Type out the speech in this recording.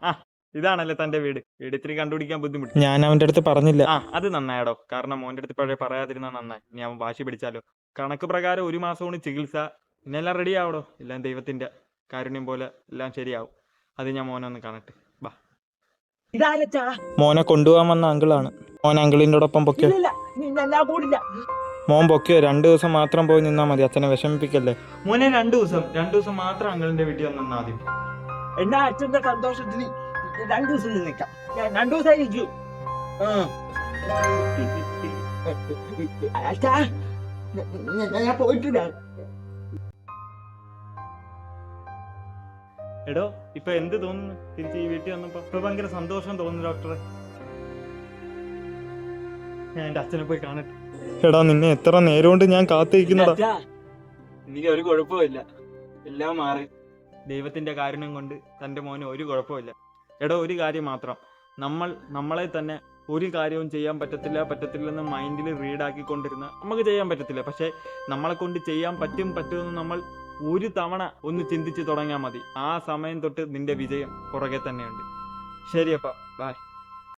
ആ ഇതാണല്ലേ തന്റെ വീട്. വീട് ഇത്തിരി കണ്ടുപിടിക്കാൻ ബുദ്ധിമുട്ട്. ഞാൻ അവന്റെ അടുത്ത് പറഞ്ഞില്ല. ആ അത് നന്നായടോ. കാരണം മോന്റെ അടുത്ത് ഇപ്പോഴേ പറയാതിരുന്ന നന്നായി. ഇനി അവൻ വാശി പിടിച്ചാലോ. കണക്ക് പ്രകാരം 1 മാസമാണ് ചികിത്സ. പിന്നെ എല്ലാം റെഡി ആവടോ. എല്ലാം ദൈവത്തിന്റെ കാരുണ്യം പോലെ എല്ലാം ശരിയാവും. അത് ഞാൻ മോനെ ഒന്ന് കാണട്ടെ. ബാ. മോനെ കൊണ്ടുപോകാൻ വന്ന അങ്കിളാണ്. മോൻ അങ്കിളിൻ്റെ ഒപ്പം പൊക്കോ. മോൻ പൊക്കോ. 2 ദിവസം മാത്രം പോയി നിന്നാ മതി. അച്ഛനെ വിഷമിപ്പിക്കല്ലേ. മോനെ 2 ദിവസം മാത്രം അങ്കിളിന്റെ വീട്ടിൽ വന്നാൽ ആദ്യം. എന്നാ അച്ഛന്റെ സന്തോഷത്തിന് 2 ദിവസം നിൽക്കാം. ഞാൻ 2 ദിവസം ഇരിക്കും. അച്ഛാ ഞാൻ പോയിട്ടില്ല. എടോ ഇപ്പൊ എന്ത് തോന്നുന്നു തിരിച്ച് ഈ വീട്ടിൽ വന്നപ്പോ? ഇപ്പൊ ഭയങ്കര സന്തോഷം തോന്നുന്നു ഡോക്ടറെ. ഞാൻ എന്റെ അച്ഛനെ പോയി കാണട്ടെ. എടാ നിന്നെ എത്ര നേരം കൊണ്ട് ഞാൻ കാത്തിരിക്കുന്നടാ. എനിക്ക് ഒരു കുഴപ്പമില്ല. എല്ലാം മാറി. ദൈവത്തിന്റെ കാരുണ്യം കൊണ്ട് തന്റെ മോന് ഒരു കുഴപ്പമില്ല. എടോ ഒരു കാര്യം മാത്രം, നമ്മളെ തന്നെ ഒരു കാര്യവും ചെയ്യാൻ പറ്റത്തില്ലെന്ന് മൈൻഡിൽ റീഡാക്കിക്കൊണ്ടിരുന്ന നമുക്ക് ചെയ്യാൻ പറ്റത്തില്ല. പക്ഷെ നമ്മളെ കൊണ്ട് ചെയ്യാൻ പറ്റുമെന്ന് നമ്മൾ ഒരു തവണ ഒന്ന് ചിന്തിച്ച് തുടങ്ങിയാൽ മതി. ആ സമയം തൊട്ട് നിന്റെ വിജയം പുറകെ തന്നെയുണ്ട്. ശരിയപ്പാ, ബൈ.